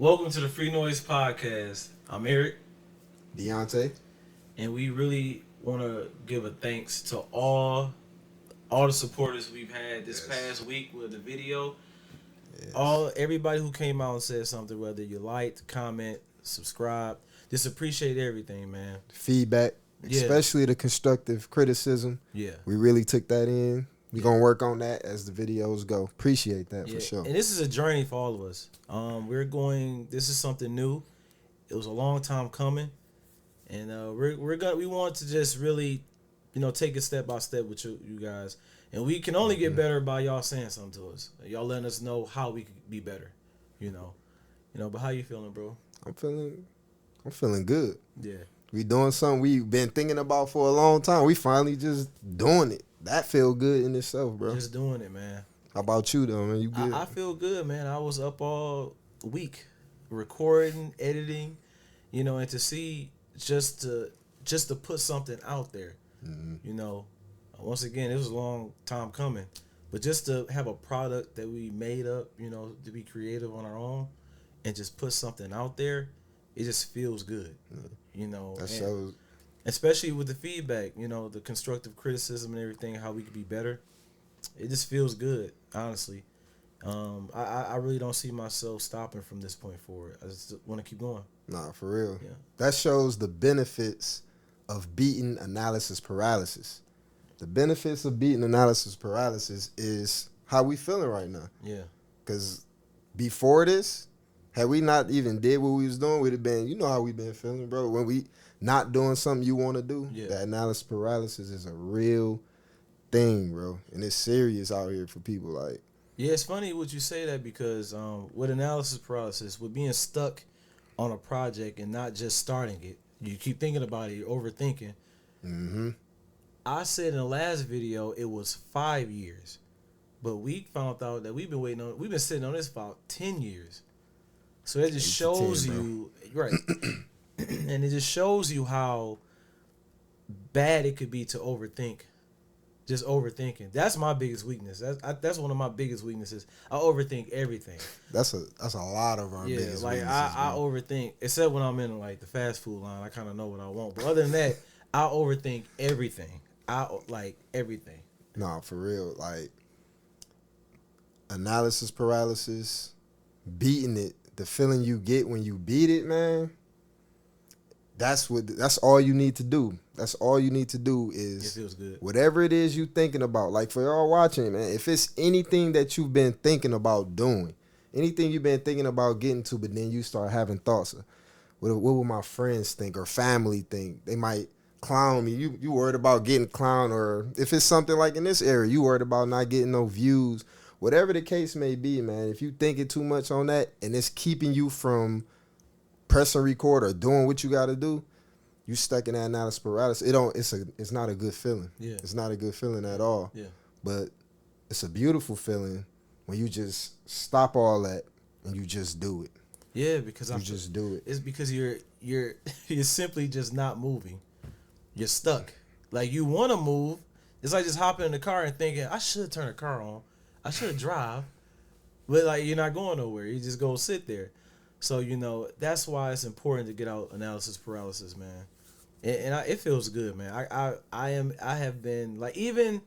Welcome to the Free Noise Podcast. I'm Eric, Deontay. and we really want to give a thanks to all the supporters we've had this past week with the video. Yes. Everybody who came out and said something, whether you liked, comment, subscribe, just appreciate everything, man. Feedback, Yeah, especially the constructive criticism. yeah, We really took that in. We're going to work on that as the videos go. Appreciate that yeah. for sure. And this is a journey for all of us. This is something new. It was a long time coming, and we want to just really, take it step by step with you guys, and we can only get better by y'all saying something to us. Y'all letting us know how we could be better, But how you feeling, bro? I'm feeling good. Yeah, We doing something we've been thinking about for a long time. We finally just doing it. That feel good in itself, bro. just doing it, man. How about you though, man? You good? I feel good, man. I was up all week, recording, editing, and to see just to put something out there, you know. Once again, it was a long time coming, but just to have a product that we made up, to be creative on our own, and just put something out there, it just feels good, That and shows. especially with the feedback, the constructive criticism and everything, how we could be better. It just feels good, honestly. I really don't see myself stopping from this point forward. I just want to keep going. Nah, for real. Yeah. That shows the benefits of beating analysis paralysis. The benefits of beating analysis paralysis is how we feeling right now. Yeah. Because before this, had we not even did what we was doing, we'd have been, you know how we been feeling, bro. When we not doing something you want to do, Yeah. that analysis paralysis is a real thing, bro. And it's serious out here for people. Like, Yeah, it's funny what you say that because with analysis paralysis, with being stuck on a project and not just starting it, you keep thinking about it, you're overthinking. mm-hmm. I said in the last video it was 5 years, but we found out that we've been sitting on this for about 10 years. So that just 8 to 10, shows bro. you, right, and it just shows you how bad it could be to overthink. Just overthinking. That's my biggest weakness. That's one of my biggest weaknesses. I overthink everything. That's a lot of our Yeah, biggest like weaknesses, I bro. overthink. Except when I'm in like the fast food line, I kind of know what I want. But other than that, I overthink everything. I like everything. Nah, for real. Like, analysis paralysis, beating it, the feeling you get when you beat it, man. That's all you need to do. That's all you need to do It is feels good. whatever it is you thinking about. Like for y'all watching, man, if it's anything that you've been thinking about doing, anything you've been thinking about getting to, but then you start having thoughts of what will my friends think or family think? They might clown me. You worried about getting clowned, or if it's something like in this area, you worried about not getting no views. Whatever the case may be, man, if you thinking too much on that and it's keeping you from pressing record or doing what you got to do, you stuck in that analysis paralysis. It's not a good feeling. Yeah. It's not a good feeling at all. Yeah. But it's a beautiful feeling when you just stop all that and you just do it. Yeah, because You just do it. it's because you're you're simply just not moving. You're stuck. Like you want to move. It's like just hopping in the car and thinking I should turn the car on. I should drive. But like you're not going nowhere. You just go sit there. So that's why it's important to get out analysis paralysis, man. And it feels good, man. I have been like even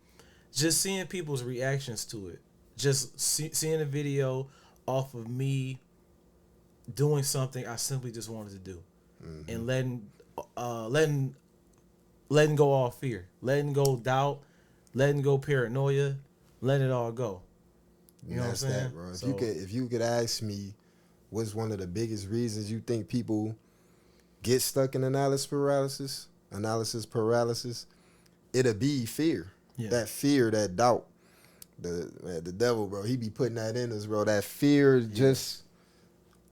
just seeing people's reactions to it, just seeing a video off of me doing something I simply just wanted to do, and letting go all fear, letting go doubt, letting go paranoia, letting it all go. You know what I'm That's saying? that, bro. So, If you could ask me what's one of the biggest reasons you think people get stuck in analysis paralysis, it'll be fear. yeah, That fear, that doubt. The devil, bro, he be putting that in us, bro. That fear just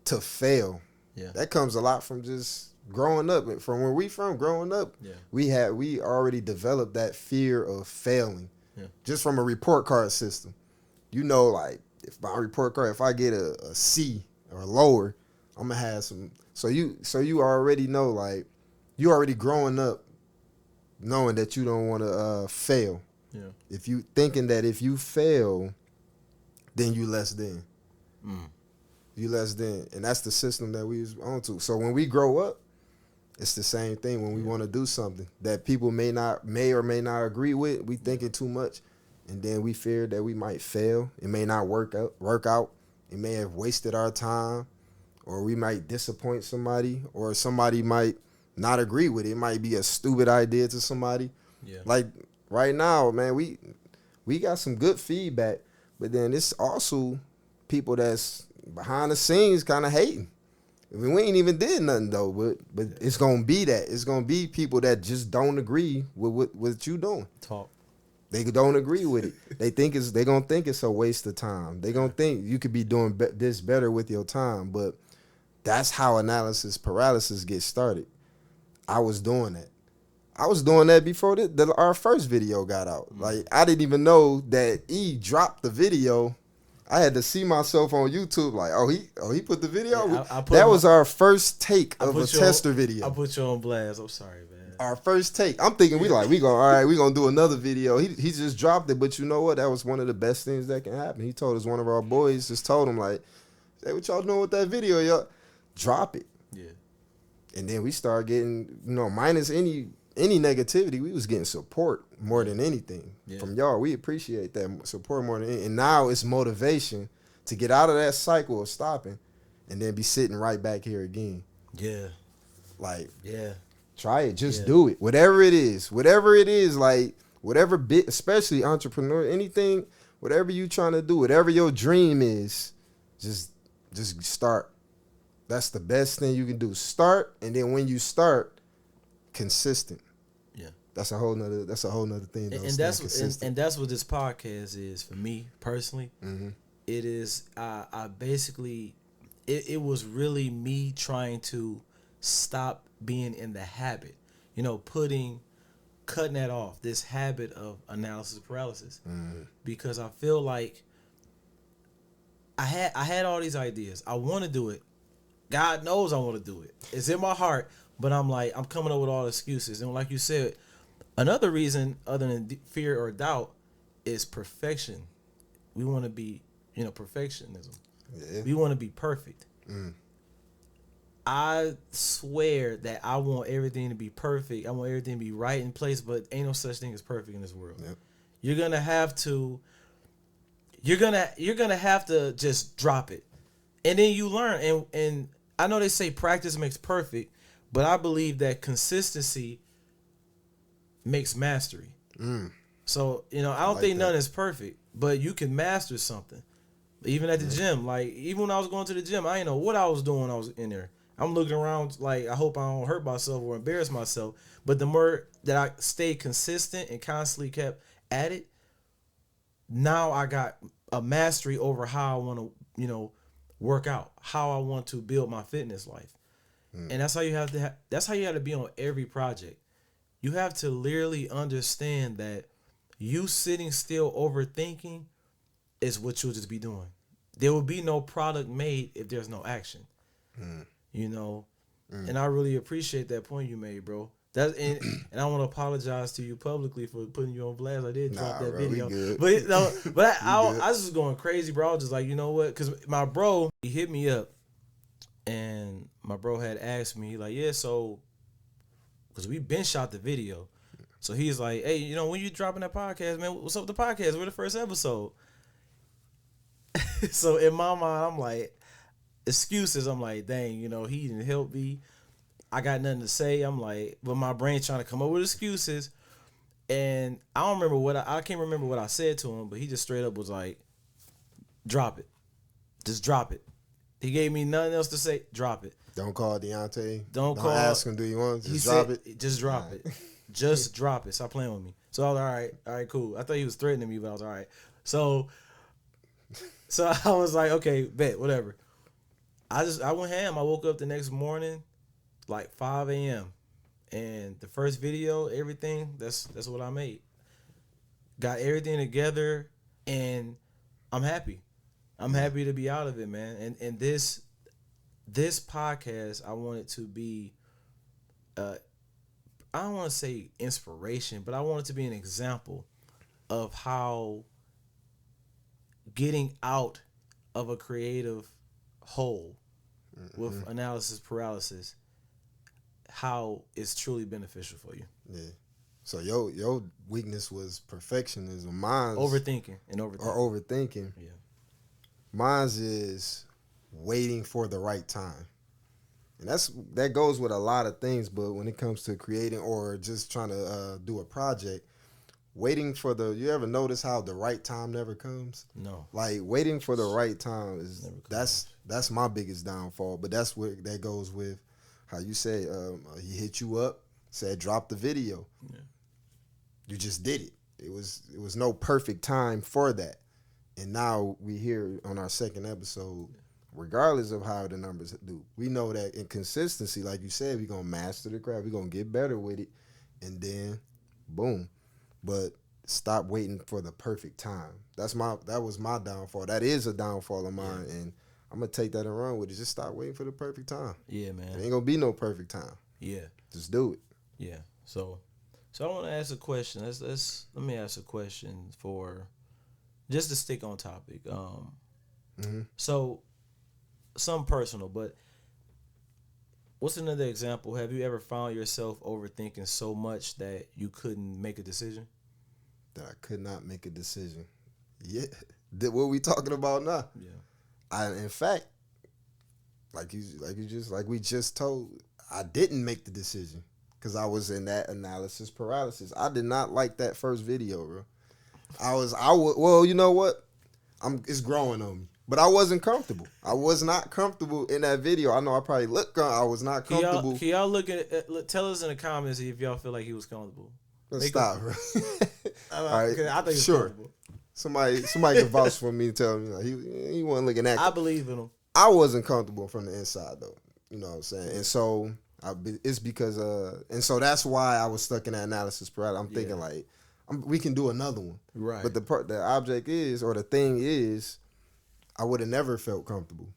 to fail. yeah, That comes a lot from just growing up. From where we from, growing up, yeah, we already developed that fear of failing. Yeah. Just from a report card system. Like if my report card, if I get a C or lower, I'm gonna have some. So you already know, like you already growing up knowing that you don't want to fail. yeah. If you thinking that if you fail, then you less than. Mm. You less than, and that's the system that we was on to. So when we grow up, it's the same thing. When we want to do something that people may or may not agree with, we thinking too much, and then we fear that we might fail. It may not work out. It may have wasted our time, or we might disappoint somebody, or somebody might not agree with it. It might be a stupid idea to somebody. Yeah. Like right now, man, we got some good feedback, but then it's also people that's behind the scenes kind of hating. I mean, we ain't even did nothing though, but it's gonna be that. It's gonna be people that just don't agree with what you doing. Talk. They don't agree with it. They gonna think it's a waste of time. They gonna think you could be doing this better with your time. But that's how analysis paralysis gets started. I was doing that. I was doing that before our first video got out. Like, I didn't even know that E dropped the video. I had to see myself on YouTube like, he put the video. Yeah, that was our first take of a tester video. I put you on blast. I'm sorry, man. Our first take. I'm thinking we gonna do another video. He just dropped it, but you know what? That was one of the best things that can happen. He told us, one of our boys just told him like, hey, what y'all doing with that video, y'all? Drop it. Yeah. And then we started getting, minus any negativity, we was getting support more than anything from y'all. We appreciate that support more than anything. And now it's motivation to get out of that cycle of stopping and then be sitting right back here again. Yeah. Like, yeah. Try it. Just do it. Whatever it is, like whatever bit, especially entrepreneur, anything, whatever you trying to do, whatever your dream is, just start. That's the best thing you can do. Start, and then when you start, consistent. Yeah. That's a whole nother thing. And that's what this podcast is for me personally. Mm-hmm. It is I basically it was really me trying to stop being in the habit, cutting that off, this habit of analysis paralysis. Mm-hmm. Because I feel like I had all these ideas. I want to do it. God knows I want to do it. It's in my heart, but I'm coming up with all excuses. And like you said, another reason other than fear or doubt is perfection. We want to be, perfectionism. Yeah. We want to be perfect. Mm. I swear that I want everything to be perfect. I want everything to be right in place, but ain't no such thing as perfect in this world. Yep. You're gonna have to just drop it. And then you learn. And I know they say practice makes perfect, but I believe that consistency makes mastery. Mm. So, I don't think none is perfect, but you can master something. Even at the gym, even when I was going to the gym, I didn't know what I was doing when I was in there. I'm looking around like, I hope I don't hurt myself or embarrass myself. But the more that I stayed consistent and constantly kept at it, now I got a mastery over how I want to, work out, how I want to build my fitness life. And that's how you have to be on every project. You have to literally understand that you sitting still overthinking is what you'll just be doing. There will be no product made if there's no action. And I really appreciate that point you made, bro. And I want to apologize to you publicly for putting you on blast. I did drop that video, but I was just going crazy, bro. I was just like, you know what? Because my bro, he hit me up, and my bro had asked me like, so because we been shot the video, so he's like, hey, when you dropping that podcast, man? What's up with the podcast? We're the first episode. So in my mind, I'm like, excuses. I'm like, dang, he didn't help me. I got nothing to say. I'm like, but my brain's trying to come up with excuses. And I can't remember what I said to him, but he just straight up was like, drop it. Just drop it. He gave me nothing else to say. Drop it. Don't call Deontay. Don't ask him, do you want to just drop it? Just drop it. Just drop it. Stop playing with me. So I was all right, cool. I thought he was threatening me, but I was all right. So I was like, okay, bet, whatever. I went ham. I woke up the next morning, like 5 a.m. And the first video, everything, that's what I made. Got everything together, and I'm happy. I'm happy to be out of it, man. And this podcast, I want it to be, I don't want to say inspiration, but I want it to be an example of how getting out of a creative whole with analysis paralysis, how it's truly beneficial for you. Yeah. So your weakness was perfectionism. Mine's Overthinking and or overthinking. overthinking. Yeah. Mine's is waiting for the right time. And that goes with a lot of things, but when it comes to creating or just trying to do a project, waiting for you ever notice how the right time never comes? No. Like waiting for the right time is Never comes. that's my biggest downfall. But that's where that goes with how you say he hit you up, said drop the video. Yeah. You just did it. It was no perfect time for that. And now we here on our second episode, regardless of how the numbers do. We know that in consistency, like you said, we're gonna master the craft, we're gonna get better with it, and then boom. But stop waiting for the perfect time. That was my downfall. That is a downfall of mine, and I'm gonna take that and run with it. Just stop waiting for the perfect time. Yeah, man. There ain't gonna be no perfect time. Yeah. Just do it. Yeah. So I want to ask a question. Let me ask a question for just to stick on topic. So some personal, but what's another example? Have you ever found yourself overthinking so much that you couldn't make a decision? That I could not make a decision. Yeah. What we talking about now? Yeah. In fact, like we just told, I didn't make the decision because I was in that analysis paralysis. I did not like that first video, bro. Well, you know what? It's growing on me. But I wasn't comfortable. I was not comfortable in that video. I know I probably looked. I was not comfortable. Can y'all look at? Tell us in the comments if y'all feel like he was comfortable. Let's stop, bro. All right, I think he's comfortable. Somebody can vouch for me and tell me like, he wasn't looking at. I believe in him. I wasn't comfortable from the inside though. You know what I'm saying? And so it's because and so that's why I was stuck in that analysis paralysis. I'm thinking like we can do another one, right? But the object is, or the thing is, I would have never felt comfortable.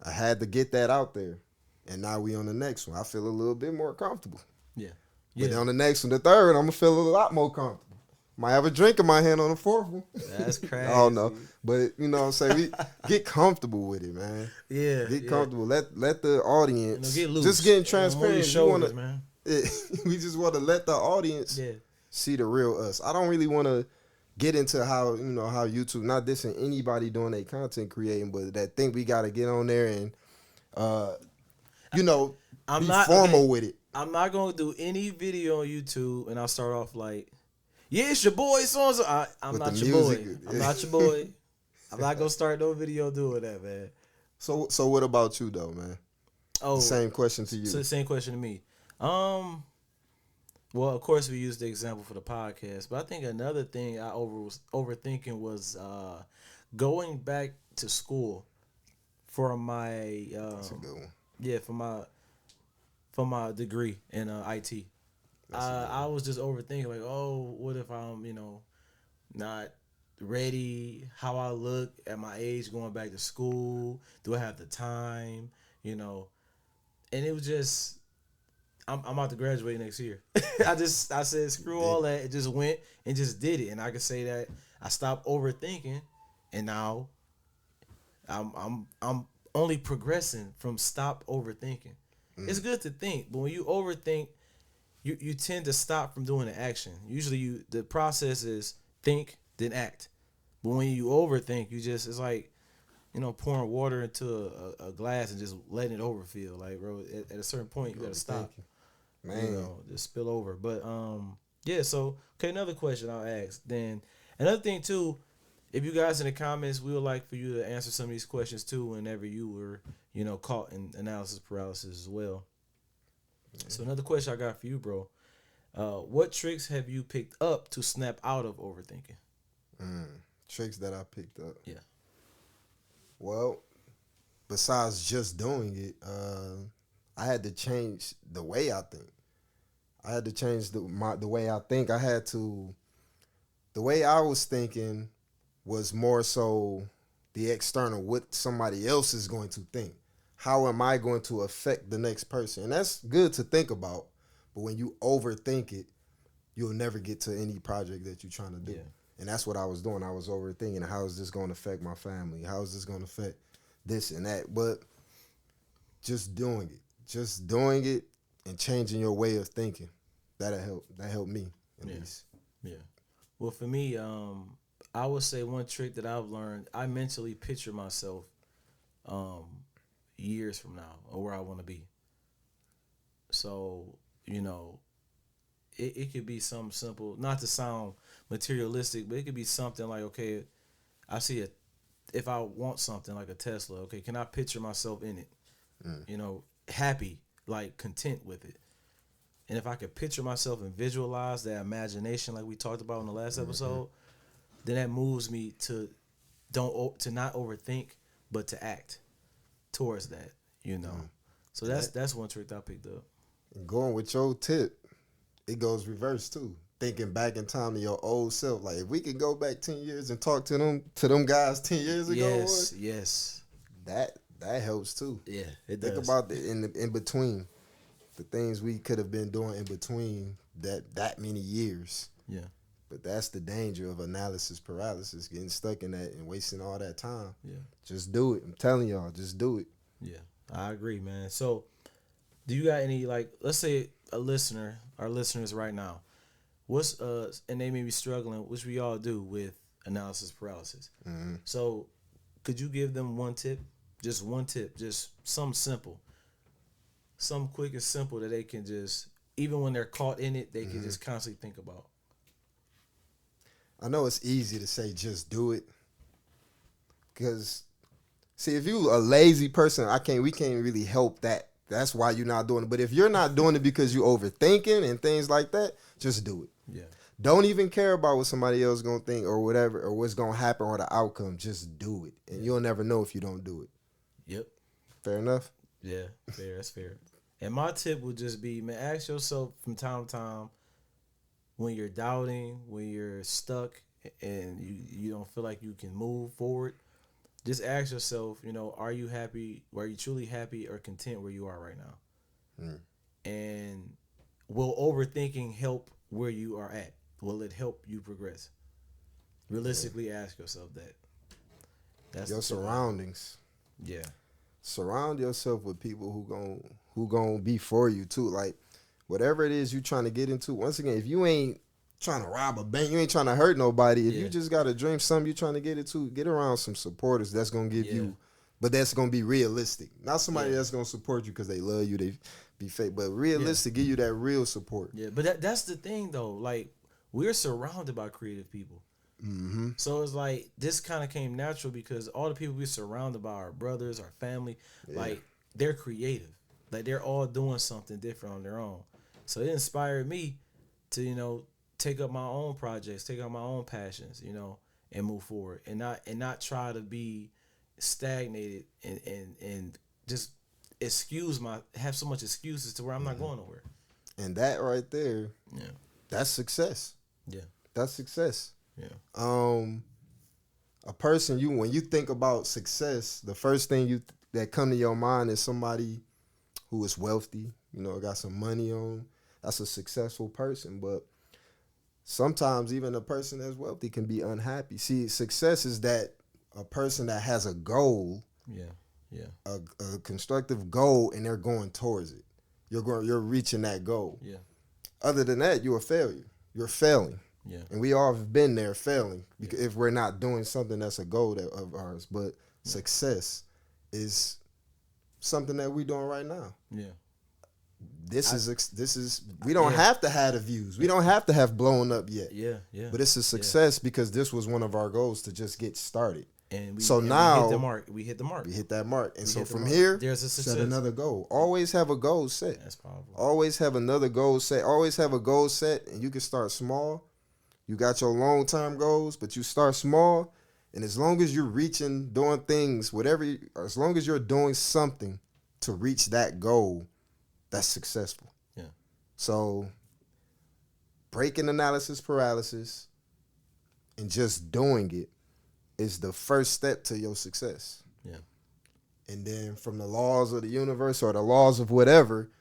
I had to get that out there, and now we on the next one. I feel a little bit more comfortable. Yeah. But on the next one, the third, I'm gonna feel a lot more comfortable. Might have a drink in my hand on the fourth one. That's crazy. I don't know, but you know what I'm saying. We get comfortable with it, man. Yeah. Get comfortable. Let the audience get loose. Just getting transparent. Shoulders, man. We just want to let the audience see the real us. I don't really want to get into how YouTube, not dissing anybody doing their content creating, but that think we got to get on there and be formal with it. I'm not gonna do any video on YouTube, and I'll start off like, "Yeah, it's your boy, so and so." I'm not your boy. I'm not your boy. I'm not gonna start no video doing that, man. So what about you though, man? Oh, same question to you. So same question to me. Well, of course we used the example for the podcast, but I think another thing I was overthinking was going back to school for my That's a good one. Yeah, for my degree in IT. I was just overthinking like, oh, what if I'm not ready? How I look at my age going back to school? Do I have the time? And it was just. I'm about to graduate next year. I said screw all that. It just went and just did it. And I can say that I stopped overthinking, and now I'm only progressing from stop overthinking. It's good to think, but when you overthink, you tend to stop from doing the action. Usually the process is think then act. But when you overthink, it's like pouring water into a glass and just letting it overfill. Like, bro, at a certain point you gotta stop. Man. Just spill over. But so okay, another question I'll ask. Then another thing too, if you guys in the comments, we would like for you to answer some of these questions too whenever you were, caught in analysis paralysis as well. Yeah. So another question I got for you, bro. What tricks have you picked up to snap out of overthinking? Tricks that I picked up. Yeah. Well, besides just doing it, I had to change the way I think. I had to change the way I think. The way I was thinking was more so the external, what somebody else is going to think. How am I going to affect the next person? And that's good to think about. But when you overthink it, you'll never get to any project that you're trying to do. Yeah. And that's what I was doing. I was overthinking, how is this going to affect my family? How is this going to affect this and that, but just doing it. Just doing it and changing your way of thinking. That'll help. That helped me, at least. Yeah. Well, for me, I would say one trick that I've learned, I mentally picture myself years from now or where I want to be. So, it could be something simple, not to sound materialistic, but it could be something like, okay, I see it. If I want something like a Tesla, okay, can I picture myself in it? Happy, like content with it. And if I could picture myself and visualize that imagination, like we talked about in the last episode, then that moves me to not overthink, but to act towards that. So that's one trick I picked up. And going with your tip, it goes reverse too. Thinking back in time to your old self. Like if we could go back 10 years and talk to them guys 10 years ago, Yes. That helps too. Yeah, it does. Think about in between, the things we could have been doing in between that many years. Yeah. But that's the danger of analysis paralysis, getting stuck in that and wasting all that time. Yeah. Just do it. I'm telling y'all, just do it. Yeah, I agree, man. So, do you got any, like, let's say our listeners right now, and they may be struggling, which we all do with analysis paralysis. Mm-hmm. So, could you give them one tip? Just one tip, just something simple, something quick and simple that they can just, even when they're caught in it, they can just constantly think about. I know it's easy to say just do it, because see, if you a lazy person, we can't really help that. That's why you're not doing it. But if you're not doing it because you overthinking and things like that, just do it. Yeah. Don't even care about what somebody else gonna think or whatever, or what's gonna happen or the outcome. Just do it, and you'll never know if you don't do it. Yep. Fair enough? Yeah, fair. That's fair. And my tip would just be, man, ask yourself from time to time, when you're doubting, when you're stuck and you don't feel like you can move forward, just ask yourself, are you happy? Are you truly happy or content where you are right now? And will overthinking help where you are at? Will it help you progress? Realistically ask yourself that. That's your surroundings. Yeah. Surround yourself with people who gon' be for you too. Like whatever it is you trying to get into. Once again, if you ain't trying to rob a bank, you ain't trying to hurt nobody. If you just got a dream, something you trying to get into, get around some supporters that's gonna give you, but that's gonna be realistic. Not somebody that's gonna support you because they love you, they be fake, but realistic, give you that real support. Yeah, but that's the thing though. Like we're surrounded by creative people. Mm-hmm. So it's like this kind of came natural because all the people we're surrounded by, our brothers, our family, like they're creative. Like they're all doing something different on their own. So it inspired me to, take up my own projects, take up my own passions, and move forward and not try to be stagnated and just have so much excuses to where I'm not going nowhere. And that right there, that's success. Yeah. That's success. Yeah. A person, when you think about success, the first thing that come to your mind is somebody who is wealthy, got some money on. That's a successful person. But sometimes even a person that's wealthy can be unhappy. See, success is that a person that has a goal, a constructive goal, and they're going towards it. You're reaching that goal. Yeah. Other than that, you're a failure. You're failing. Yeah. And we all have been there failing because if we're not doing something that's a goal of ours. But success is something that we're doing right now. Yeah. This is we don't have to have the views. We don't have to have blown up yet. Yeah, yeah. But it's a success because this was one of our goals to just get started. And now we hit the mark. We hit that mark. And so from here, there's a success. Set another goal. Always have a goal set. That's powerful. Always have another goal set. Always have a goal set, and you can start small. You got your long-term goals, but you start small, and as long as you're doing things, as long as you're doing something to reach that goal, that's successful. Yeah. So, breaking analysis paralysis and just doing it is the first step to your success. Yeah. And then from the laws of the universe or the laws of whatever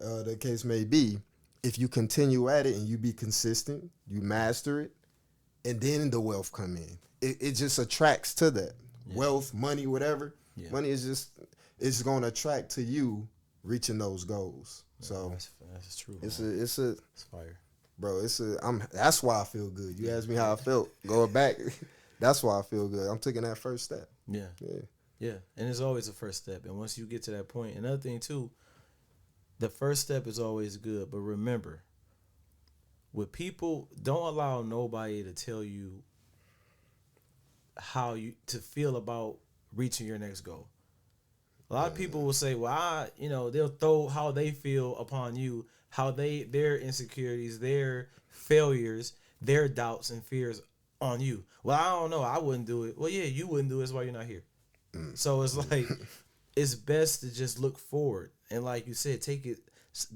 the case may be, if you continue at it and you be consistent, you master it, and then the wealth come in. It just attracts to that. Yeah. Wealth, money, whatever. Yeah. Money is just, it's going to attract to you reaching those goals. So that's true. It's fire, bro. That's why I feel good. You asked me how I felt going back. That's why I feel good. I'm taking that first step. Yeah. And it's always a first step. And once you get to that point, another thing too, the first step is always good. But remember, with people, don't allow nobody to tell you how you to feel about reaching your next goal. A lot of people will say, well, they'll throw how they feel upon you, how their insecurities, their failures, their doubts and fears on you. Well, I don't know. I wouldn't do it. Well, yeah, you wouldn't do it. That's why you're not here. So it's like, it's best to just look forward. And like you said, take it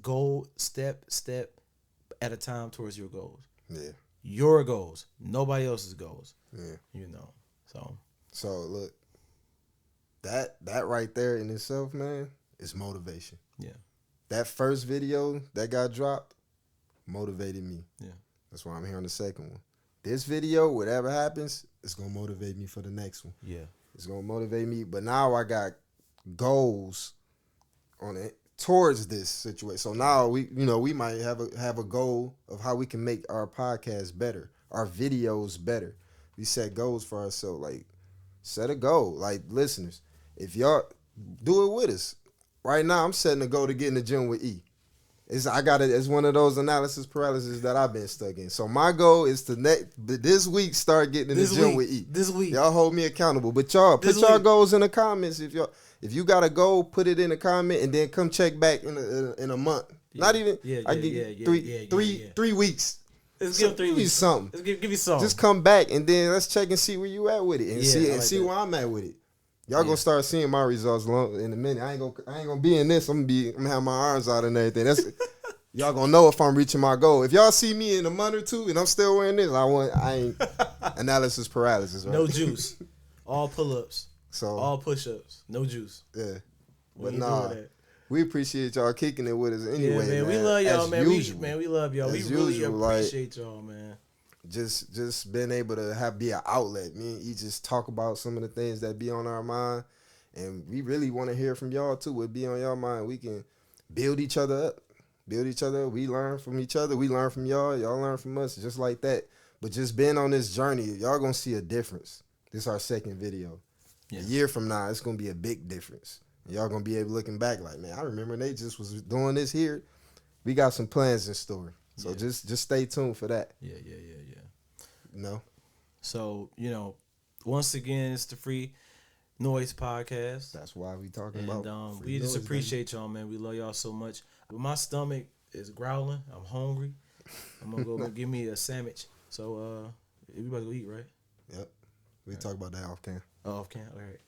goal step at a time towards your goals. Yeah. Your goals, nobody else's goals. Yeah. So look, that right there in itself, man, is motivation. Yeah. That first video that got dropped motivated me. Yeah. That's why I'm here on the second one. This video, whatever happens, it's gonna motivate me for the next one. Yeah. It's gonna motivate me. But now I got goals on it towards this situation. So now we might have a goal of how we can make our podcast better, our videos better. We set goals for ourselves. Like, set a goal. Like, listeners, if y'all do it with us. Right now, I'm setting a goal to get in the gym with E. It's one of those analysis paralysis that I've been stuck in. So my goal is to this week start getting in the gym with E. This week, y'all hold me accountable. But y'all put y'all goals in the comments. If you got a goal, put it in the comment and then come check back in a month. Yeah. Not even. I give 3 weeks. Let's give 3 weeks. Give you something. Let's give you something. Just come back and then let's check and see where you at with it and see that. where I'm at with it. Y'all gonna start seeing my results in a minute. I ain't gonna be in this. I'm gonna have my arms out and everything. Y'all gonna know if I'm reaching my goal. If y'all see me in a month or two and I'm still wearing this, I ain't analysis paralysis. Right? No juice. All pull-ups. So all push-ups. No juice. Yeah. But nah, we appreciate y'all kicking it with us anyway. Yeah, man. We love y'all, man. We love y'all. We really appreciate y'all, man. Just being able to be an outlet. Me and E just talk about some of the things that be on our mind, and we really want to hear from y'all too. What be on y'all mind? We can build each other up. We learn from each other. We learn from y'all. Y'all learn from us, just like that. But just being on this journey, y'all gonna see a difference. This is our second video. Yeah. A year from now, it's gonna be a big difference. And y'all gonna be able looking back like, man, I remember they just was doing this here. We got some plans in store. So just stay tuned for that. Yeah. So, once again, it's the Free Noise Podcast. That's why we talking about we just appreciate y'all, man. We love y'all so much. But my stomach is growling. I'm hungry. I'm gonna go give me a sandwich. So we about to go eat, right? Yep. We talk about that off cam. Oh, off cam. All right.